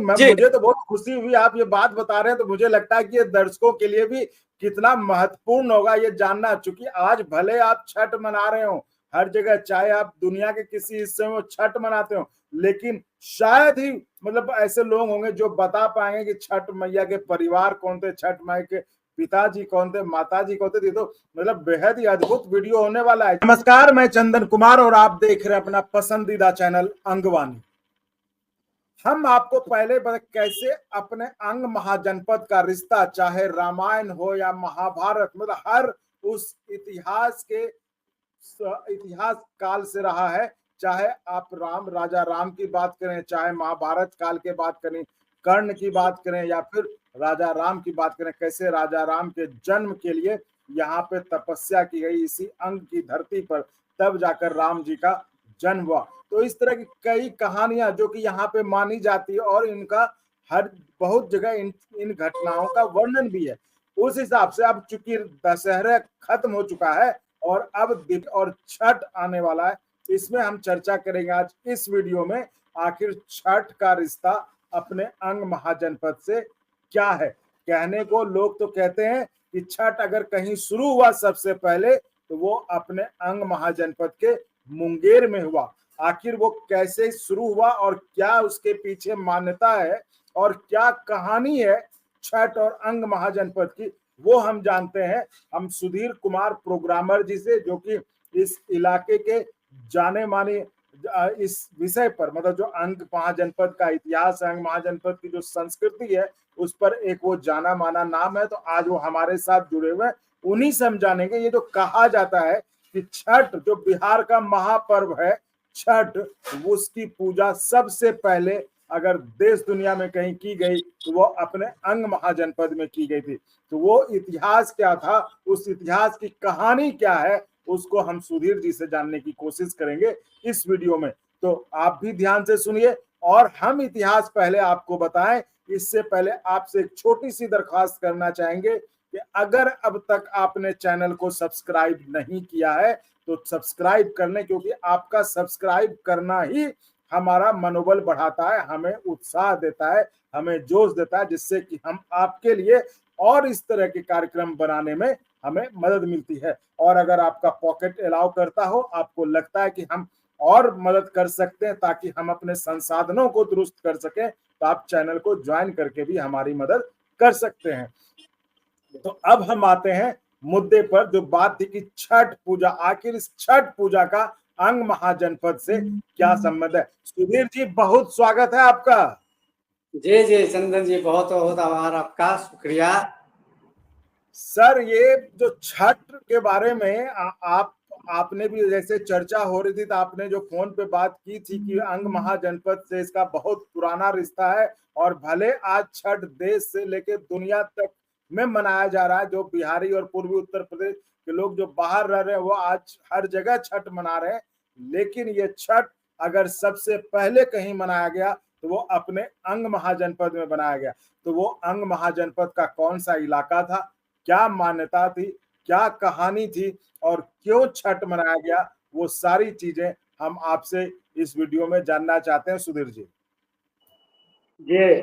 मुझे तो बहुत खुशी हुई आप ये बात बता रहे हैं, तो मुझे लगता है कि ये दर्शकों के लिए भी कितना महत्वपूर्ण होगा ये जानना। चूंकि आज भले आप छठ मना रहे हो हर जगह, चाहे आप दुनिया के किसी हिस्से में छठ मनाते हो, लेकिन शायद ही मतलब ऐसे लोग होंगे जो बता पाएंगे कि छठ मैया के परिवार कौन थे, छठ मैया के पिताजी कौन थे, माताजी कौन थे। तो मतलब बेहद ही अद्भुत वीडियो होने वाला है। नमस्कार, मैं चंदन कुमार और आप देख रहे हैं अपना पसंदीदा चैनल अंगवानी। हम आपको पहले कैसे अपने अंग महाजनपद का रिश्ता, चाहे रामायण हो या महाभारत, मतलब हर उस इतिहास काल से रहा है। चाहे आप राजा राम की बात करें, चाहे महाभारत काल के बात करें, कर्ण की बात करें, या फिर राजा राम की बात करें, कैसे राजा राम के जन्म के लिए यहाँ पे तपस्या की गई इसी अंग की धरती पर, तब जाकर राम जी का जन्म हुआ। तो इस तरह की कई कहानियां जो कि यहाँ पे मानी जाती है और इनका हर बहुत जगह इन घटनाओं का वर्णन भी है। उस हिसाब से अब चूंकि दशहरा खत्म हो चुका है और अब दीप और छठ आने वाला है, इसमें हम चर्चा करेंगे आज इस वीडियो में आखिर छठ का रिश्ता अपने अंग महाजनपद से क्या है। कहने को लोग तो कहते हैं कि छठ अगर कहीं शुरू हुआ सबसे पहले तो वो अपने अंग महाजनपद के मुंगेर में हुआ। आखिर वो कैसे शुरू हुआ और क्या उसके पीछे मान्यता है और क्या कहानी है छठ और अंग महाजनपद की, वो हम जानते हैं हम सुधीर कुमार प्रोग्रामर जी से, जो कि इस इलाके के जाने माने इस विषय पर, मतलब जो अंग महाजनपद का इतिहास, अंग महाजनपद की जो संस्कृति है उस पर एक वो जाना माना नाम है। तो आज वो हमारे साथ जुड़े हुए हैं, उन्हीं से हम जानेंगे। ये जो कहा जाता है कि छठ जो बिहार का महापर्व है छठ, उसकी पूजा सबसे पहले अगर देश दुनिया में कहीं की गई तो वो अपने अंग महाजनपद में की गई थी। तो वो इतिहास क्या था, उस इतिहास की कहानी क्या है, उसको हम सुधीर जी से जानने की कोशिश करेंगे इस वीडियो में। तो आप भी ध्यान से सुनिए और हम इतिहास पहले आपको बताएं। इससे पहले आपसे एक छोटी सी दरख्वास्त करना चाहेंगे कि अगर अब तक आपने चैनल को सब्सक्राइब नहीं किया है तो सब्सक्राइब कर लें, क्योंकि आपका सब्सक्राइब करना ही हमारा मनोबल बढ़ाता है, हमें उत्साह देता है, हमें जोश देता है, जिससे कि हम आपके लिए और इस तरह के कार्यक्रम बनाने में हमें मदद मिलती है। और अगर आपका पॉकेट अलाउ करता हो, आपको लगता है कि हम और मदद कर सकते हैं ताकि हम अपने संसाधनों को दुरुस्त कर सकें, तो आप चैनल को ज्वाइन करके भी हमारी मदद कर सकते हैं। तो अब हम आते हैं मुद्दे पर, जो बात थी कि छठ पूजा, आखिर इस छठ पूजा का अंग महाजनपद से क्या संबंध है। सुधीर जी, बहुत स्वागत है आपका। जी जी चंदन जी, बहुत बहुत आभार आपका, शुक्रिया सर। ये जो छठ के बारे में आपने भी जैसे चर्चा हो रही थी, तो आपने जो फोन पे बात की थी कि अंग महाजनपद से इसका बहुत पुराना रिश्ता है, और भले आज छठ देश से लेकर दुनिया तक में मनाया जा रहा है, जो बिहारी और पूर्वी उत्तर प्रदेश के लोग जो बाहर रह रहे हैं वो आज हर जगह छठ मना रहे हैं, लेकिन ये छठ अगर सबसे पहले कहीं मनाया गया तो वो अपने अंग महाजनपद में बनाया गया। तो वो अंग महाजनपद का कौन सा इलाका था, क्या मान्यता थी, क्या कहानी थी और क्यों छठ मनाया गया, वो सारी चीजें हम आपसे इस वीडियो में जानना चाहते हैं सुधीर जी। जी,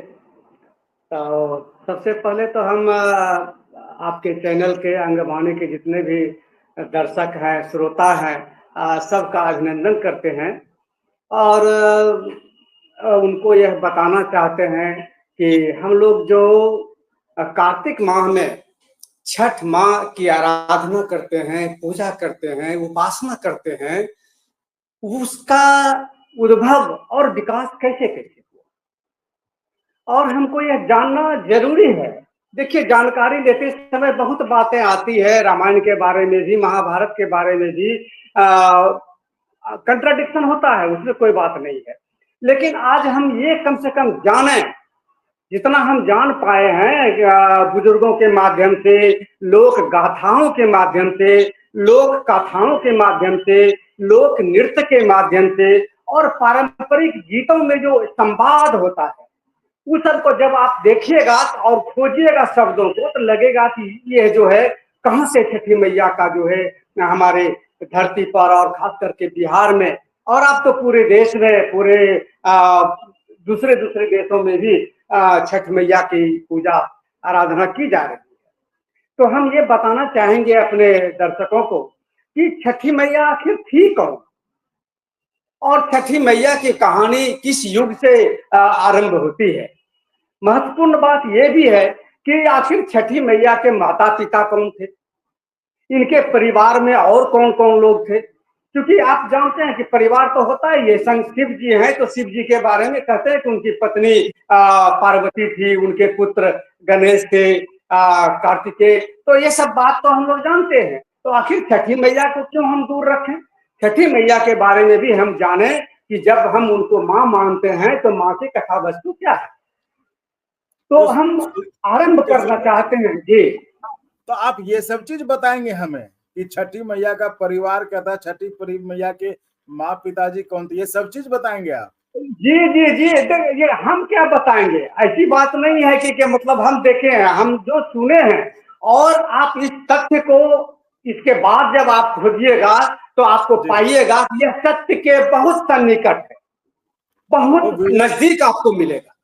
तो सबसे पहले तो हम आपके चैनल के अंगवानी के जितने भी दर्शक हैं, श्रोता हैं, सबका अभिनंदन करते हैं और उनको यह बताना चाहते हैं कि हम लोग जो कार्तिक माह में छठ माँ की आराधना करते हैं, पूजा करते हैं, उपासना करते हैं, उसका उद्भव और विकास कैसे कैसे हुआ और हमको यह जानना जरूरी है। देखिए, जानकारी लेते समय बहुत बातें आती है, रामायण के बारे में भी, महाभारत के बारे में भी कंट्राडिक्शन होता है, उसमें कोई बात नहीं है, लेकिन आज हम ये कम से कम जाने, जितना हम जान पाए हैं बुजुर्गों के माध्यम से, लोक गाथाओं के माध्यम से, लोक कथाओं के माध्यम से, लोक नृत्य के माध्यम से और पारंपरिक गीतों में जो संवाद होता है, उस सब को जब आप देखिएगा और खोजिएगा शब्दों को, तो लगेगा कि ये जो है कहाँ से छठी मैया का जो है हमारे धरती पर और खास करके बिहार में, और अब तो पूरे देश में, पूरे दूसरे दूसरे देशों में भी छठ मैया की पूजा आराधना की जा रही है। तो हम ये बताना चाहेंगे अपने दर्शकों को कि छठी मैया आखिर थी कौन, और छठी मैया की कहानी किस युग से आरंभ होती है। महत्वपूर्ण बात यह भी है कि आखिर छठी मैया के माता पिता कौन थे, इनके परिवार में और कौन कौन लोग थे। क्योंकि आप जानते हैं कि परिवार तो होता है, ये संग शिव जी हैं तो शिव जी के बारे में कहते हैं कि उनकी पत्नी पार्वती थी, उनके पुत्र गणेश थे, कार्तिकेय, तो ये सब बात तो हम लोग जानते हैं। तो आखिर छठी मैया को क्यों हम दूर रखें, छठी मैया के बारे में भी हम जाने कि जब हम उनको माँ मानते हैं तो माँ की कथा वस्तु क्या है। तो हम आरंभ करना चाहते हैं जी। तो आप ये सब चीज बताएंगे हमें कि छठी मैया का परिवार क्या था, छठी मैया के माँ पिताजी कौन थे, ये सब चीज बताएंगे आप? जी जी जी, ये हम क्या बताएंगे, ऐसी बात नहीं है कि मतलब हम देखे हैं, हम जो सुने हैं। और आप इस तथ्य को इसके बाद जब आप खोजिएगा तो आपको पाइएगा कि यह सत्य के बहुत सन्निकट है, बहुत नजदीक आपको मिलेगा।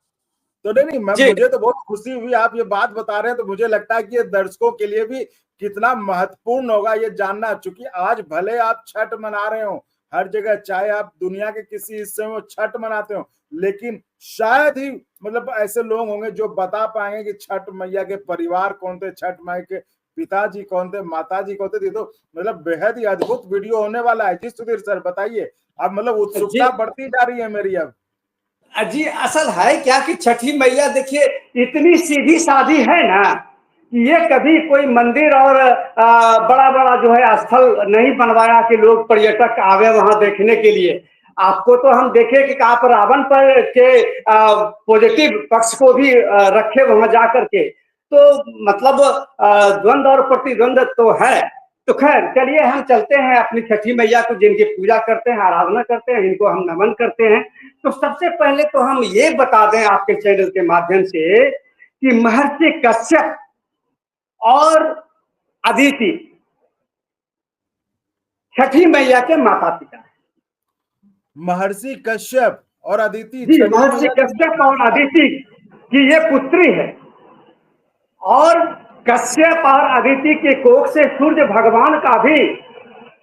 तो नहीं, मुझे तो बहुत खुशी हुई आप ये बात बता रहे हैं, तो मुझे लगता है कि ये दर्शकों के लिए भी कितना महत्वपूर्ण होगा ये जानना। चूंकि आज भले आप छठ मना रहे हो हर जगह, चाहे आप दुनिया के किसी हिस्से में छठ मनाते हो, लेकिन शायद ही मतलब ऐसे लोग होंगे जो बता पाएंगे कि छठ मैया के परिवार कौन थे, छठ मैया के पिताजी कौन थे, माताजी कौन थे। तो मतलब बेहद ही अद्भुत वीडियो होने वाला है जी। सुधीर सर बताइए, अब मतलब उत्सुकता बढ़ती जा रही है मेरी अब। जी असल है क्या कि छठी मैया देखिए इतनी सीधी सादी है ना कि ये कभी कोई मंदिर और बड़ा बड़ा जो है स्थल नहीं बनवाया कि लोग पर्यटक आवे वहां देखने के लिए। आपको तो हम देखे कि आप रावण पर के पॉजिटिव पक्ष को भी रखे वहां जा करके, तो मतलब द्वंद्व और प्रतिद्वंद तो है। तो खैर चलिए हम चलते हैं अपनी छठी मैया को, जिनकी पूजा करते हैं, आराधना करते हैं, इनको हम नमन करते हैं। तो सबसे पहले तो हम ये बता दें आपके चैनल के माध्यम से कि महर्षि कश्यप और अदिति छठी मैया के माता पिता हैं। महर्षि कश्यप और अदिति, जी, महर्षि कश्यप और अदिति की ये पुत्री है। और कश्यप और अदिति के कोख से सूर्य भगवान का भी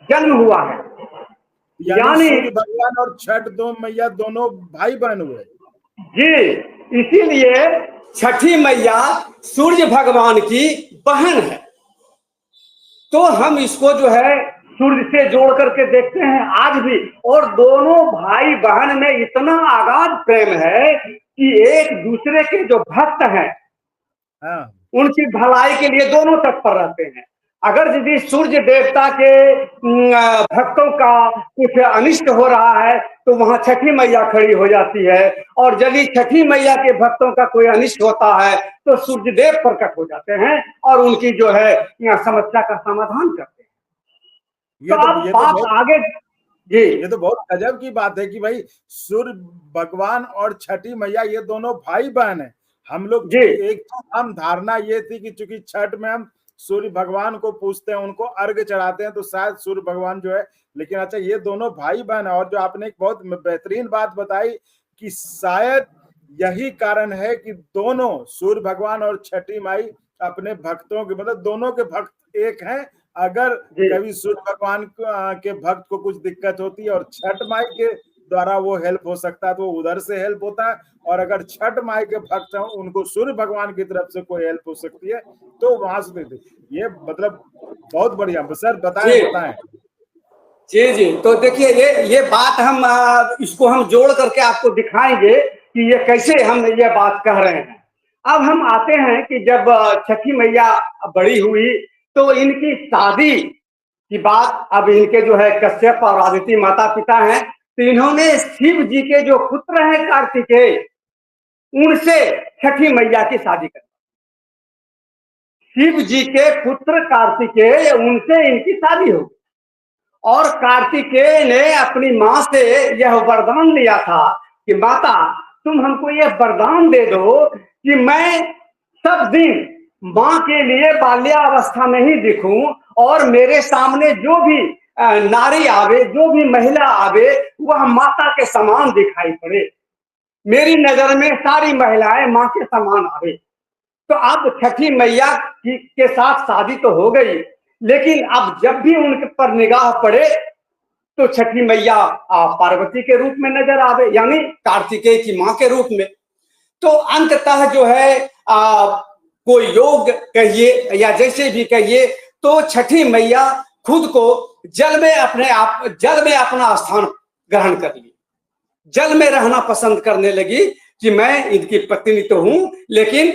जन्म हुआ है। यानी सूर्य भगवान और छठ दो मैया दोनों भाई बहन हुए। जी, इसीलिए छठी मैया सूर्य भगवान की बहन है। तो हम इसको जो है सूर्य से जोड़ करके देखते हैं आज भी, और दोनों भाई बहन में इतना आगाध प्रेम है कि एक दूसरे के जो भक्त हैं उनकी भलाई के लिए दोनों तत्पर रहते हैं। अगर यदि सूर्य देवता के भक्तों का कुछ अनिष्ट हो रहा है तो वहां छठी मैया खड़ी हो जाती है, और यदि छठी मैया के भक्तों का कोई अनिष्ट होता है तो सूर्य देव प्रकट हो जाते हैं और उनकी जो है समस्या का समाधान करते हैं। तो आगे जी, ये तो बहुत गजब की बात है कि भाई सूर्य भगवान और छठी मैया ये दोनों भाई बहन है। हम लोग एक हम धारणा ये थी कि चूंकि छठ में हम सूर्य भगवान को पूजते हैं, उनको अर्घ चढ़ाते हैं, तो शायद सूर्य भगवान जो है, लेकिन अच्छा ये दोनों भाई बहन है। और जो आपने एक बहुत बेहतरीन बात बताई कि शायद यही कारण है कि दोनों सूर्य भगवान और छठी माई अपने भक्तों के मतलब दोनों के भक्त एक हैं। अगर कभी सूर्य भगवान के भक्त को कुछ दिक्कत होती है और छठ माई के द्वारा वो हेल्प हो सकता है तो उधर से हेल्प होता है, और अगर छठ माई के भक्त हैं उनको सूर्य भगवान की तरफ से कोई हेल्प हो सकती है तो वहां से देते। ये मतलब बहुत बढ़िया सर, बताएं। जी जी, तो देखिए ये बात हम इसको हम जोड़ करके आपको दिखाएंगे कि ये कैसे हम ये बात कह रहे हैं। अब हम आते हैं कि जब छठी मैया बड़ी हुई तो इनकी शादी की बात, अब इनके जो है कश्यप और अदिति माता पिता हैं, तो इन्होंने शिव जी के जो पुत्र हैं कार्तिकेय, उनसे छठी मैया की शादी कर। शिव जी के पुत्र कार्तिकेय, उनसे इनकी शादी हो। और कार्तिकेय ने अपनी माँ से यह वरदान लिया था कि माता तुम हमको यह वरदान दे दो कि मैं सब दिन माँ के लिए बाल्यावस्था में ही दिखूं, और मेरे सामने जो भी नारी आवे, जो भी महिला आवे, वह माता के समान दिखाई पड़े। मेरी नजर में सारी महिलाएं माँ के समान आवे। तो अब छठी मैया के साथ शादी तो हो गई, लेकिन अब जब भी उनके पर निगाह पड़े तो छठी मैया पार्वती के रूप में नजर आवे, यानी कार्तिकेय की माँ के रूप में। तो अंततः जो है कोई योग कहिए या जैसे भी कहिए, तो छठी मैया खुद को जल में अपना स्थान ग्रहण कर ली, जल में रहना पसंद करने लगी कि मैं इनकी पत्नी तो हूं, लेकिन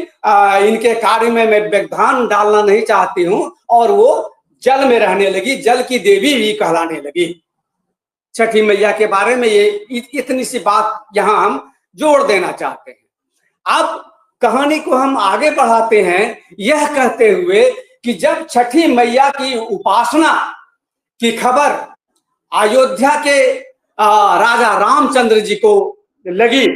इनके कार्य में मैं व्यवधान डालना नहीं चाहती हूं, और वो जल में रहने लगी, जल की देवी भी कहलाने लगी। छठी मैया के बारे में ये इतनी सी बात यहां हम जोड़ देना चाहते हैं। अब कहानी को हम आगे बढ़ाते हैं यह कहते हुए कि जब छठी मैया की उपासना की खबर अयोध्या के राजा रामचंद्र जी को लगी,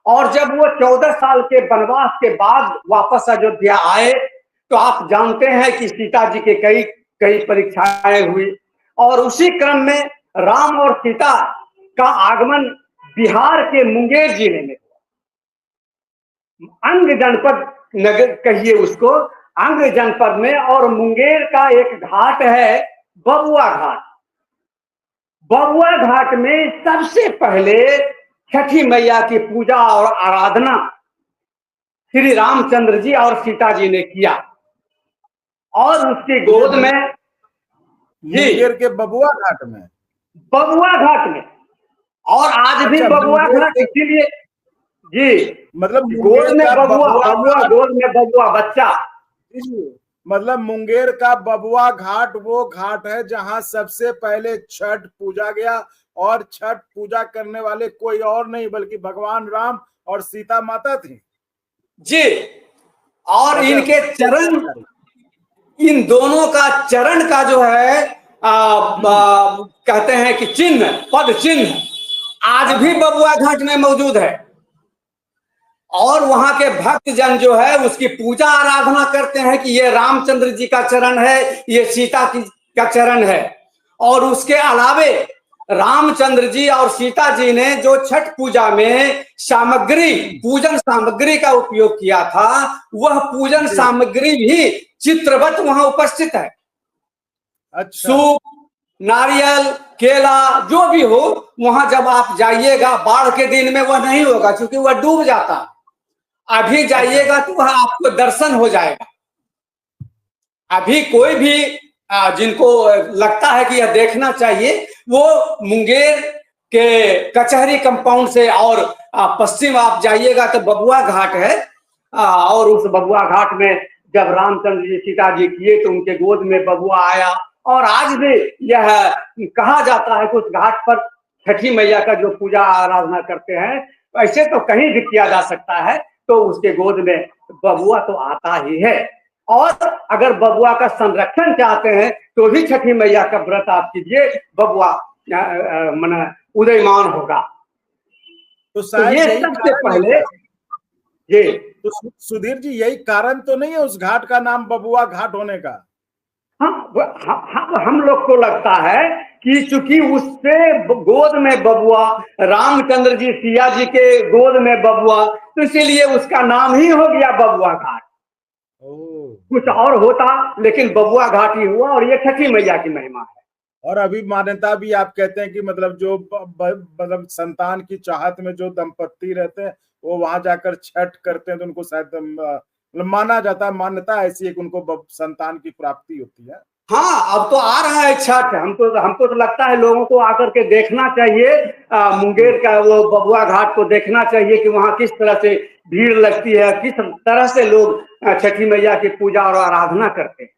और जब वो 14 साल के वनवास के बाद वापस अयोध्या आए, तो आप जानते हैं कि सीता जी के कई कई परीक्षाएं हुई, और उसी क्रम में राम और सीता का आगमन बिहार के मुंगेर जिले में, अंग जनपद नगर कहिए उसको, अंग जनपद में, और मुंगेर का एक घाट है बबुआ घाट। बबुआ घाट में सबसे पहले छठी मैया की पूजा और आराधना श्री रामचंद्र जी और सीता जी ने किया, और उसकी गोद में मुंगेर के बबुआ घाट में, बबुआ घाट में, और आज भी बबुआ घाट, इसीलिए जी मतलब गोद में बबुआ गोद में बबुआ बच्चा, मतलब मुंगेर का बबुआ घाट वो घाट है जहां सबसे पहले छठ पूजा गया, और छठ पूजा करने वाले कोई और नहीं बल्कि भगवान राम और सीता माता थी जी। और इनके चरण, इन दोनों का चरण का जो है कहते हैं कि चिन्ह, पद चिन्ह आज भी बबुआ घाट में मौजूद है, और वहां के भक्त जन जो है उसकी पूजा आराधना करते हैं कि ये रामचंद्र जी का चरण है, ये सीता की का चरण है। और उसके अलावे रामचंद्र जी और सीता जी ने जो छठ पूजा में सामग्री, पूजन सामग्री का उपयोग किया था, वह पूजन सामग्री भी चित्रवत वहां उपस्थित है। अच्छा। सूप, नारियल, केला, जो भी हो, वहां जब आप जाइएगा, बाढ़ के दिन में वह नहीं होगा क्योंकि वह डूब जाता, अभी जाइएगा तो वह आपको दर्शन हो जाएगा। अभी कोई भी जिनको लगता है कि यह देखना चाहिए, वो मुंगेर के कचहरी कंपाउंड से और पश्चिम आप जाइएगा तो बबुआ घाट है, और उस बबुआ घाट में जब रामचंद्र जी सीता जी किए तो उनके गोद में बबुआ आया। और आज भी यह कहा जाता है कि उस घाट पर छठी मैया का जो पूजा आराधना करते हैं, ऐसे तो कहीं भी किया जा सकता है, तो उसके गोद में बबुआ तो आता ही है। और अगर बबुआ का संरक्षण चाहते हैं तो भी छठी मैया का व्रत आप कीजिए, बबुआ माने उदयमान होगा। तो ये सबसे पहले ये तो सुधीर जी यही कारण तो नहीं है उस घाट का नाम बबुआ घाट होने का? हम लोग को लगता है कि चूंकि उससे गोद में बबुआ, रामचंद्र जी सिया जी के गोद में बबुआ, तो इसीलिए उसका नाम ही हो गया बबुआ घाट। कुछ और होता लेकिन बबुआ घाट ही हुआ, और ये छठी मैया की महिमा है। और अभी मान्यता भी आप कहते हैं कि मतलब जो मतलब संतान की चाहत में जो दंपत्ति रहते हैं वो वहां जाकर छठ करते हैं तो उनको शायद मतलब माना जाता है, मान्यता ऐसी है कि उनको संतान की प्राप्ति होती है। हाँ, अब तो आ रहा है छठ, हमको तो लगता है लोगों को आकर के देखना चाहिए, मुंगेर का वो बबुआ घाट को देखना चाहिए कि वहाँ किस तरह से भीड़ लगती है, किस तरह से लोग छठी मैया की पूजा और आराधना करते हैं।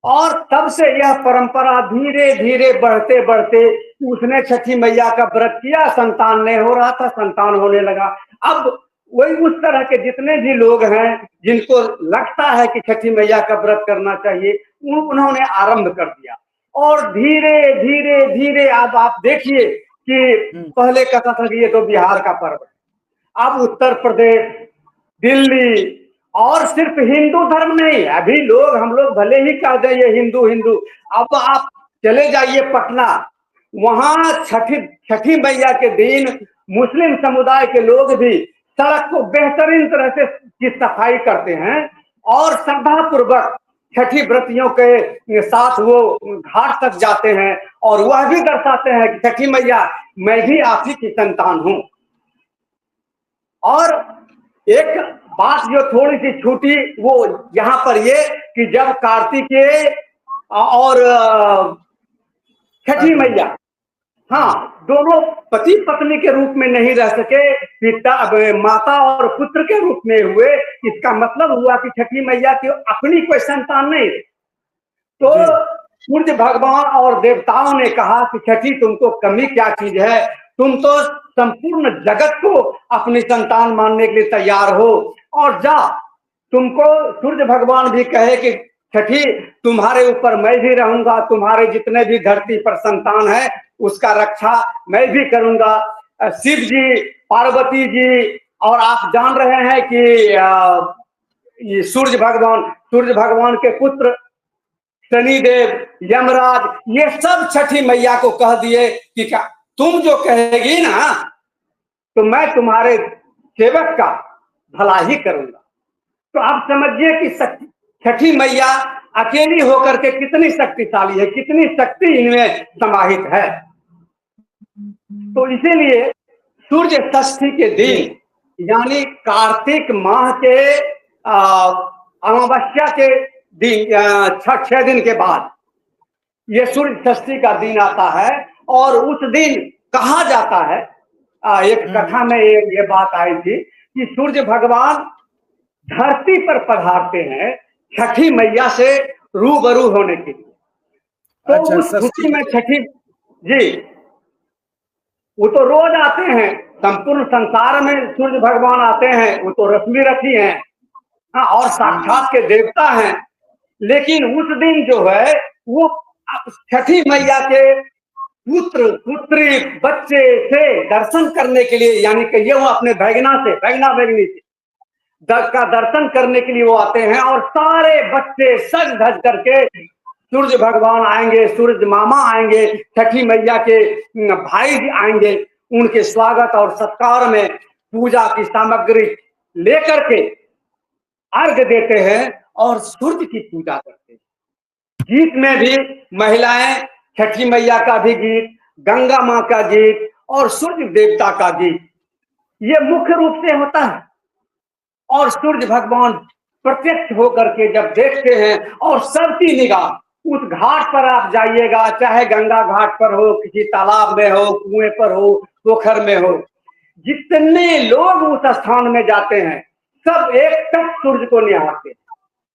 और तब से यह परंपरा धीरे धीरे बढ़ते बढ़ते, उसने छठी मैया का व्रत किया, संतान नहीं हो रहा था, संतान होने लगा। अब वही उस तरह के जितने भी लोग हैं जिनको लगता है कि छठी मैया का व्रत करना चाहिए, उन्होंने आरंभ कर दिया। और धीरे धीरे धीरे अब आप देखिए कि पहले कहता था कि ये तो बिहार का पर्व है, अब उत्तर प्रदेश, दिल्ली, और सिर्फ हिंदू धर्म नहीं, अभी लोग, हम लोग भले ही कह दें ये हिंदू हिंदू, अब आप चले जाइए पटना, वहां छठी मैया के दिन मुस्लिम समुदाय के लोग भी सड़क को बेहतरीन तरह से की सफाई करते हैं और श्रद्धा पूर्वक छठी व्रतियों के साथ वो घाट तक जाते हैं और वह भी दर्शाते हैं कि छठी मैया मैं भी आप ही की संतान हूं। और एक बात जो थोड़ी सी छूटी वो यहाँ पर ये कि जब कार्तिकेय और छठी मैया, हाँ, दोनों पति पत्नी के रूप में नहीं रह सके, पिता माता और पुत्र के रूप में हुए, इसका मतलब हुआ कि छठी मैया की अपनी कोई संतान नहीं। तो सूर्य भगवान और देवताओं ने कहा कि छठी तुमको कमी क्या चीज है, तुम तो संपूर्ण जगत को अपनी संतान मानने के लिए तैयार हो, और जा तुमको सूर्य भगवान भी कहे कि छठी तुम्हारे ऊपर मैं भी रहूंगा, तुम्हारे जितने भी धरती पर संतान है उसका रक्षा मैं भी करूंगा। शिव जी, पार्वती जी, और आप जान रहे हैं कि ये सूर्य भगवान के पुत्र शनिदेव, यमराज, ये सब छठी मैया को कह दिए कि क्या तुम जो कहेगी ना तो मैं तुम्हारे सेवक का भला ही करूंगा। तो आप समझिए कि छठी मैया अकेली होकर के कितनी शक्तिशाली है, कितनी शक्ति इनमें समाहित है। तो इसीलिए सूर्य षष्ठी के दिन यानी कार्तिक माह के अमावस्या के दिन 6 दिन के बाद ये सूर्य षष्ठी का दिन आता है। और उस दिन कहा जाता है, एक कथा में ये बात आई थी कि सूर्य भगवान धरती पर पधारते हैं छठी मैया से रूबरू होने के लिए। तो अच्छा, उस खुशी में छठी जी वो तो रोज आते हैं, संपूर्ण संसार में सूर्य भगवान आते हैं, वो तो रश्मि रथी हैं, हाँ, और साक्षात के देवता हैं। लेकिन उस दिन जो है वो छठी मैया के पुत्र पुत्री बच्चे से दर्शन करने के लिए, यानी कि ये वो अपने भैगना भैगनी से का दर्शन करने के लिए वो आते हैं। और सारे बच्चे सज धज करके सूर्य भगवान आएंगे, सूर्य मामा आएंगे, छठी मैया के भाई भी आएंगे, उनके स्वागत और सत्कार में पूजा की सामग्री लेकर के अर्घ देते हैं और सूर्य की पूजा करते हैं। गीत में भी महिलाएं छठी मैया का भी गीत, गंगा माँ का गीत और सूर्य देवता का गीत ये मुख्य रूप से होता है। और सूर्य भगवान प्रत्यक्ष होकर के जब देखते हैं और सबकी निगाह उस घाट पर आप जाइएगा, चाहे गंगा घाट पर हो, किसी तालाब में हो, कुएं पर हो, पोखर में हो, जितने लोग उस स्थान में जाते हैं सब एक टक सूर्य को निहारते हैं,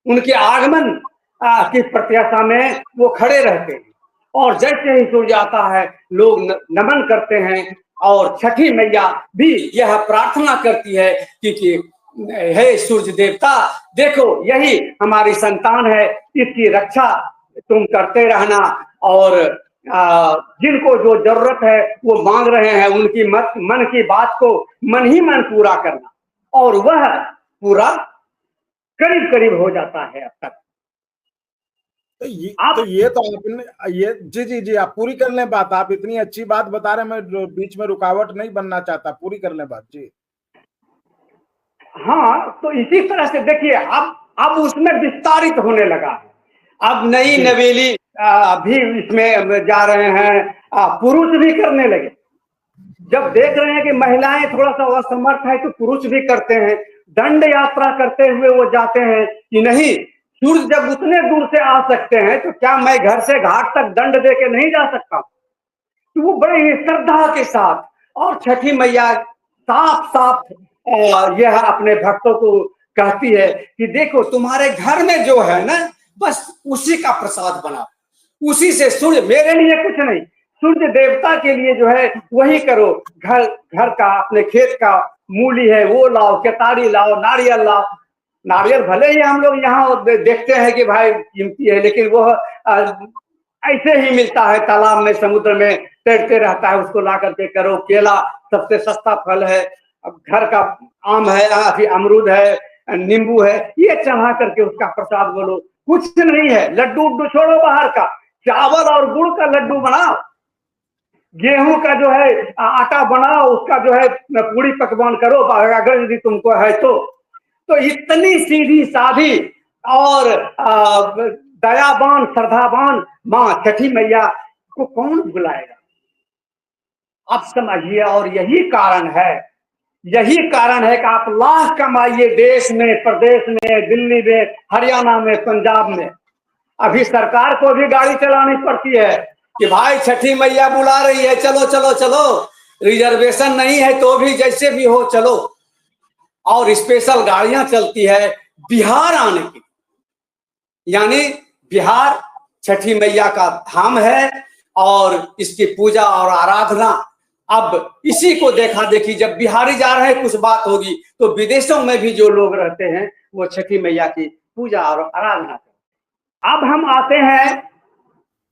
उनके आगमन की प्रत्याशा में वो खड़े रहते हैं। और जैसे ही सूर्य आता है लोग नमन करते हैं। और छठी मैया भी यह प्रार्थना करती है कि हे सूर्य देवता, देखो यही हमारी संतान है, इसकी रक्षा तुम करते रहना, और जिनको जो जरूरत है वो मांग रहे हैं उनकी मन की बात को मन ही मन पूरा करना। और वह पूरा करीब करीब हो जाता है अब तक। तो ये तो आपने ये जी आप पूरी कर लें बात। आप इतनी अच्छी बात बता रहे हैं, मैं बीच में रुकावट नहीं बनना चाहता, पूरी कर लें बात जी। हाँ, तो इसी तरह से देखिए अब उसमें विस्तारित होने लगा है। अब नई नवेली भी इसमें जा रहे हैं, पुरुष भी करने लगे। जब देख रहे हैं कि महिलाएं थोड़ा सा असमर्थ है तो पुरुष भी करते हैं। दंड यात्रा करते हुए वो जाते हैं कि नहीं, सूर्य जब उतने दूर से आ सकते हैं तो क्या मैं घर से घाट तक दंड दे के नहीं जा सकता। तो वो बड़े ही श्रद्धा के साथ, और छठी मैया साफ साफ यह अपने भक्तों को कहती है कि देखो तुम्हारे घर में जो है ना, बस उसी का प्रसाद बना, उसी से सूर्य, मेरे लिए कुछ नहीं, सूर्य देवता के लिए जो है वही करो। घर का अपने खेत का मूली है वो लाओ, केतारी लाओ, नारियल लाओ। नारियल भले ही हम लोग यहाँ देखते हैं कि भाई कीमती है, लेकिन वो ऐसे ही मिलता है, तालाब में समुद्र में तैरते रहता है, उसको ला करके करो। केला सबसे सस्ता फल है, अब घर का आम है, अमरूद है, नींबू है, ये चढ़ा करके उसका प्रसाद बोलो। कुछ नहीं है, लड्डू उड्डू छोड़ो बाहर का, चावल और गुड़ का लड्डू बनाओ, गेहूं का जो है आटा बनाओ, उसका जो है पूरी पकवान करो अगर यदि तुमको है तो इतनी सीधी साधी और दयावान श्रद्धावान माँ छठी मैया को कौन बुलाएगा, आप समझिए। और यही कारण है कि आप लाख कमाइए देश में, प्रदेश में, दिल्ली में, हरियाणा में, पंजाब में, अभी सरकार को भी गाड़ी चलानी पड़ती है कि भाई छठी मैया बुला रही है, चलो चलो चलो, रिजर्वेशन नहीं है तो भी जैसे भी हो चलो। और स्पेशल गाड़ियां चलती है बिहार आने की, यानी बिहार छठी मैया का धाम है और इसकी पूजा और आराधना। अब इसी को देखा देखी जब बिहारी जा रहे हैं कुछ बात होगी तो विदेशों में भी जो लोग रहते हैं वो छठी मैया की पूजा और आराधना करते हैं। अब हम आते हैं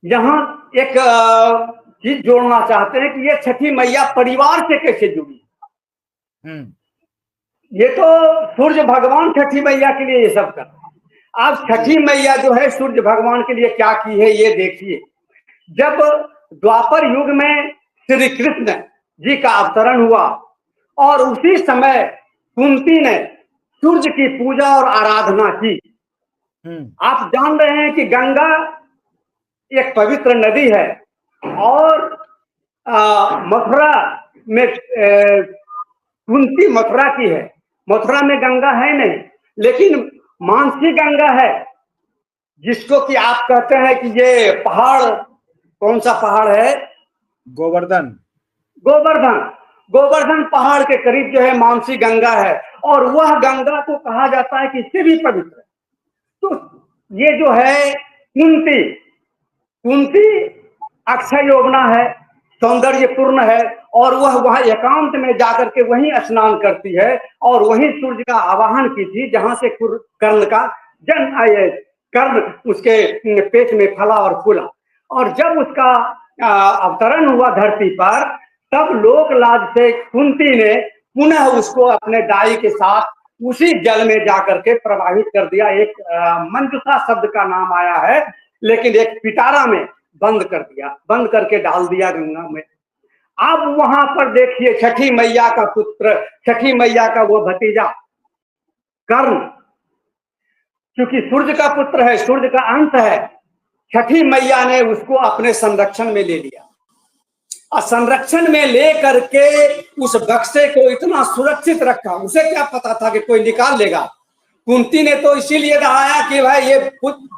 यहाँ एक चीज जोड़ना चाहते हैं कि ये छठी मैया परिवार से कैसे जुड़ी। ये तो सूर्य भगवान छठी मैया के लिए ये सब कर रहे हैं। अब छठी मैया जो है सूर्य भगवान के लिए क्या की है ये देखिए। जब द्वापर युग में श्री कृष्ण जी का अवतरण हुआ और उसी समय कुंती ने सूर्य की पूजा और आराधना की। आप जान रहे हैं कि गंगा एक पवित्र नदी है और मथुरा में कुंती मथुरा की है, मथुरा में गंगा है नहीं, लेकिन मानसी गंगा है, जिसको कि आप कहते हैं कि ये पहाड़, कौन सा पहाड़ है, गोवर्धन गोवर्धन पहाड़ के करीब जो है मानसी गंगा है और वह गंगा को कहा जाता है कि इससे भी पवित्र है। तो ये जो है कुंती अक्षय योजना है, सौंदर्यपूर्ण है और वह वहां एकांत में जाकर के वहीं स्नान करती है और वहीं सूर्य का आवाहन की थी जहां से कर्ण का जन्म आए, कर्ण उसके पेट में फला और फूला। और जब उसका अवतरण हुआ धरती पर तब लोक लाज से कुंती ने पुनः उसको अपने दाई के साथ उसी जल में जाकर के प्रवाहित कर दिया। एक मंजुषा शब्द का नाम आया है, लेकिन एक पिटारा में बंद करके डाल दिया गंगा में। अब वहां पर देखिए छठी मैया का पुत्र, छठी मैया का वो भतीजा कर्ण, क्योंकि सूर्य का पुत्र है, सूर्य का अंश है, छठी मैया ने उसको अपने संरक्षण में ले लिया और संरक्षण में ले करके उस बक्से को इतना सुरक्षित रखा। उसे क्या पता था कि कोई निकाल लेगा। कुंती ने तो इसीलिए कहा कि भाई ये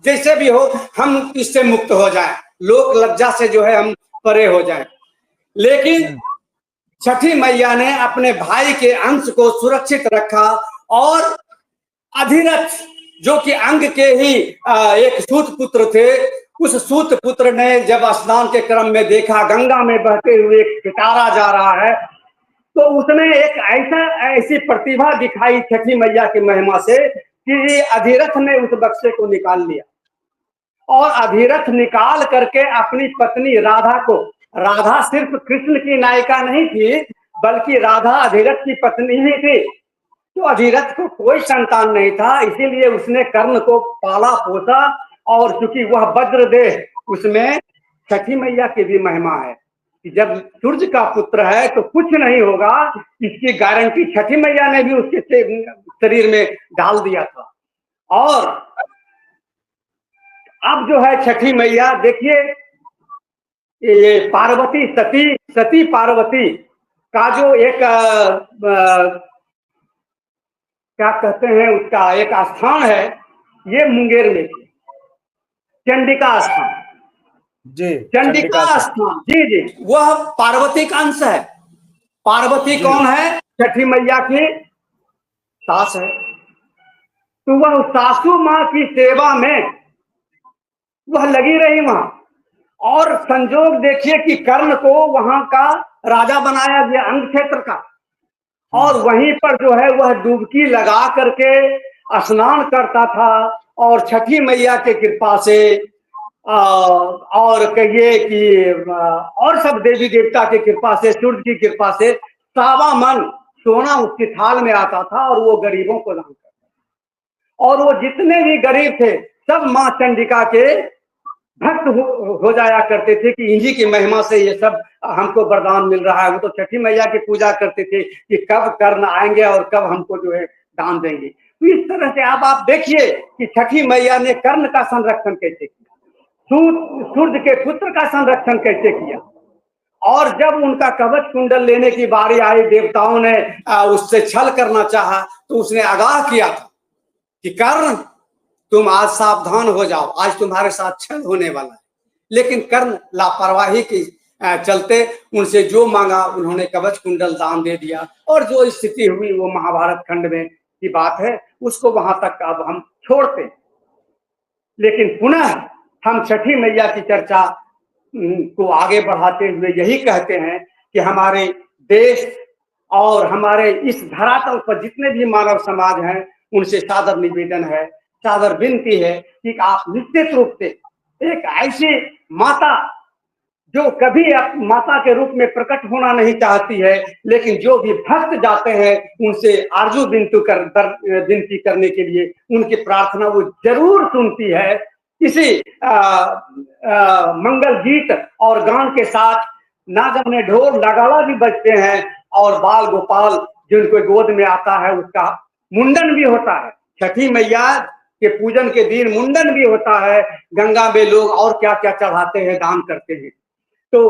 जैसे भी हो हम इससे मुक्त हो जाएं, लोक लज्जा से जो है हम परे हो जाएं। लेकिन छठी मैया ने अपने भाई के अंश को सुरक्षित रखा और अधिरथ जो कि अंग के ही एक सूत पुत्र थे, उस सूत पुत्र ने जब स्नान के क्रम में देखा गंगा में बहते हुए एक पिटारा जा रहा है तो उसने एक ऐसी प्रतिभा दिखाई छठी मैया की महिमा से कि अधिरथ ने उस बक्से को निकाल लिया और अधिरथ निकाल करके अपनी पत्नी राधा को, राधा सिर्फ कृष्ण की नायिका नहीं थी बल्कि राधा अधिरथ की पत्नी ही थी। तो अधिरथ को कोई संतान नहीं था, इसीलिए उसने कर्ण को पाला पोसा और चूंकि वह वज्रदेह, उसमें छठी मैया की भी महिमा है कि जब सूर्य का पुत्र है तो कुछ नहीं होगा, इसकी गारंटी छठी मैया ने भी उसके शरीर में डाल दिया था। और अब जो है छठी मैया देखिए, ये पार्वती सती पार्वती का जो एक क्या कहते हैं उसका एक स्थान है, ये मुंगेर में चंडिका स्थान जी, चंडिका स्थान जी, वह पार्वती का अंश है। पार्वती कौन है? छठी मैया की सास है। तो वह सासू माँ की सेवा में वह लगी रही वहां। और संजोग देखिए कि कर्ण को वहां का राजा बनाया गया अंग क्षेत्र का, और वहीं पर जो है वह डुबकी लगा करके स्नान करता था और छठी मैया के कृपा से और कहिए कि और सब देवी देवता की कृपा से, सूर्य की कृपा से सावा मन सोना उसकी थाल में आता था और वो गरीबों को दान करता था। और वो जितने भी गरीब थे सब माँ चंडिका के भक्त हो जाया करते थे कि इन्हीं की महिमा से ये सब हमको वरदान मिल रहा है। वो तो छठी मैया की पूजा करते थे कि कब कर्ण आएंगे और कब हमको जो है दान देंगे। तो इस तरह से अब आप देखिए कि छठी मैया ने कर्ण का संरक्षण कैसे किया, सूर्य के पुत्र का संरक्षण कैसे किया, और जब उनका कवच कुंडल लेने की बारी आई, देवताओं ने उससे छल करना चाहा, तो उसने आगाह किया था कि कर्ण तुम आज सावधान हो जाओ, आज तुम्हारे साथ छल होने वाला है। लेकिन कर्ण लापरवाही के चलते उनसे जो मांगा उन्होंने कवच कुंडल दान दे दिया, और जो स्थिति हुई वो महाभारत खंड में की बात है, उसको वहां तक अब हम छोड़ते। लेकिन पुनः हम छठी मैया की चर्चा को आगे बढ़ाते हुए यही कहते हैं कि हमारे देश और हमारे इस धरातल पर जितने भी मानव समाज हैं उनसे सादर निवेदन है, सादर विनती है कि आप निश्चित रूप से एक ऐसी माता जो कभी माता के रूप में प्रकट होना नहीं चाहती है, लेकिन जो भी भक्त जाते हैं उनसे आरजू विनती करने के लिए उनकी प्रार्थना वो जरूर सुनती है। इसी मंगल गीत और गान के साथ ना जाने ढोल नगाड़ा भी बजते हैं, और बाल गोपाल जिनको गोद में आता है उसका मुंडन भी होता है। छठी मैया के पूजन के दिन मुंडन भी होता है, गंगा में लोग और क्या क्या चढ़ाते हैं, दान करते हैं। तो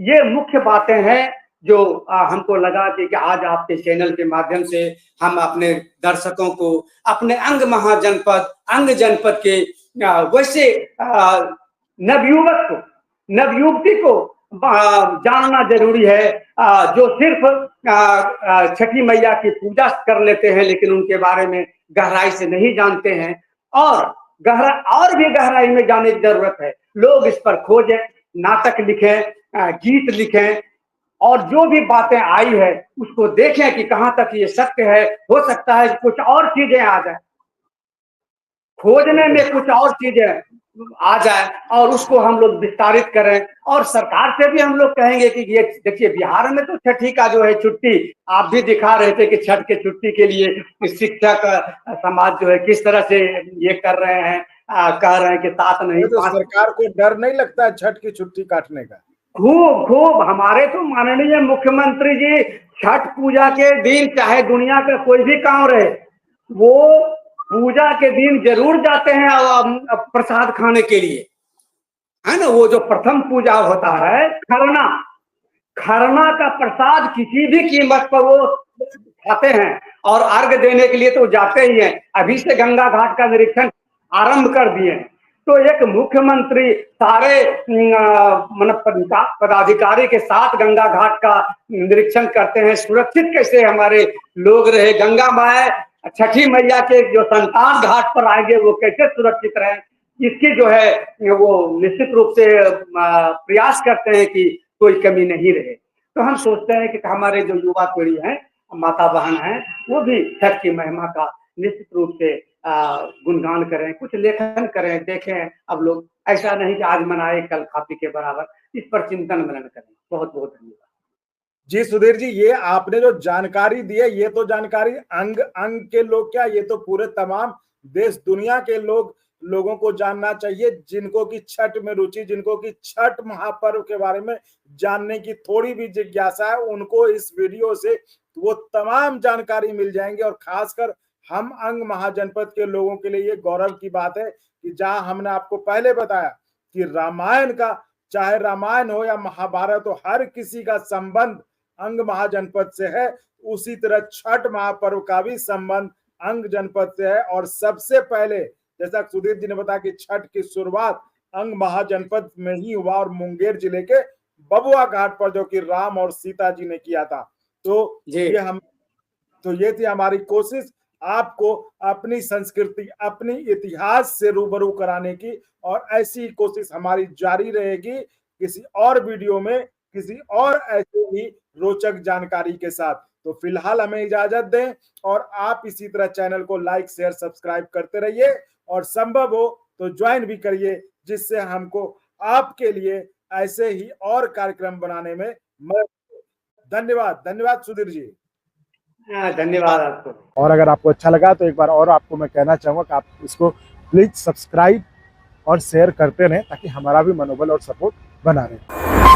ये मुख्य बातें हैं जो हमको लगा कि आज आपके चैनल के माध्यम से हम अपने दर्शकों को अपने अंग महाजनपद अंग जनपद के वैसे नवयुवक को नवयुवती को जानना जरूरी है, जो सिर्फ छठी मैया की पूजा कर लेते हैं लेकिन उनके बारे में गहराई से नहीं जानते हैं, और भी गहराई में जाने की जरूरत है। लोग इस पर खोजें, नाटक लिखें, गीत लिखें, और जो भी बातें आई है उसको देखें कि कहां तक ये सत्य है। हो सकता है कुछ और चीजें आ जाए, खोजने में कुछ और चीजें आ जाए और उसको हम लोग विस्तारित करें। और सरकार से भी हम लोग कहेंगे कि ये देखिए, बिहार में तो छठी का जो है छुट्टी आप भी दिखा रहे थे कि छठ के छुट्टी के लिए शिक्षक समाज जो है किस तरह से ये कर रहे हैं, कह रहे हैं कि 7 नहीं तो सरकार को डर नहीं लगता है छठ की छुट्टी काटने का? खूब हमारे तो माननीय मुख्यमंत्री जी छठ पूजा के दिन चाहे दुनिया का कोई भी काम रहे, वो पूजा के दिन जरूर जाते हैं प्रसाद खाने के लिए, है ना। वो जो प्रथम पूजा होता है खरना का प्रसाद किसी भी कीमत पर वो खाते हैं, और अर्घ देने के लिए तो जाते ही हैं। अभी से गंगा घाट का निरीक्षण आरंभ कर दिए हैं। तो एक मुख्यमंत्री सारे पदाधिकारी के साथ गंगा घाट का निरीक्षण करते हैं, सुरक्षित कैसे हमारे लोग रहे, गंगा माए छठी मैया के जो संतान घाट पर आएंगे वो कैसे सुरक्षित रहे, इसकी जो है वो निश्चित रूप से प्रयास करते हैं कि कोई कमी नहीं रहे। तो हम सोचते हैं कि हमारे जो युवा पीढ़ी है, माता बहन है, वो भी छठ की महिमा का निश्चित रूप से गुणगान करें, कुछ लेखन करें, देखें। अब लोग ऐसा नहीं कि आज मनाए कल खापी के बराबर, इस पर चिंतन मनन करें। बहुत बहुत धन्यवाद। जी सुधीर जी, ये आपने जो जानकारी दी है, ये तो जानकारी अंग के लोग क्या, ये तो पूरे तमाम देश दुनिया के लोगों को जानना चाहिए, जिनको की छठ में रुचि, जिनको की छठ महापर्व के बारे में जानने की थोड़ी भी जिज्ञासा है, उनको इस वीडियो से वो तमाम जानकारी मिल जाएंगे। और खासकर हम अंग महाजनपद के लोगों के लिए ये गौरव की बात है कि जहां हमने आपको पहले बताया कि रामायण का, चाहे रामायण हो या महाभारत हो, हर किसी का संबंध अंग महाजनपद से है, उसी तरह छठ महापर्व का भी संबंध अंग जनपद से है। और सबसे पहले जैसा सुधीर जी ने बताया कि छठ की शुरुआत अंग महाजनपद में ही हुआ, और मुंगेर जिले के बबुआ घाट पर, जो कि राम और सीता जी ने किया था। तो ये थी हमारी कोशिश आपको अपनी संस्कृति, अपनी इतिहास से रूबरू कराने की, और ऐसी कोशिश हमारी जारी रहेगी किसी और वीडियो में किसी और ऐसे ही रोचक जानकारी के साथ। तो फिलहाल हमें इजाजत दें, और आप इसी तरह चैनल को लाइक शेयर सब्सक्राइब करते रहिए, और संभव हो तो ज्वाइन भी करिए, जिससे हमको आपके लिए ऐसे ही और कार्यक्रम बनाने में मदद। धन्यवाद सुधीर जी। धन्यवाद आपको। और अगर आपको अच्छा लगा तो एक बार और आपको मैं कहना चाहूंगा कि आप इसको प्लीज सब्सक्राइब और शेयर करते रहें ताकि हमारा भी मनोबल और सपोर्ट बना रहे।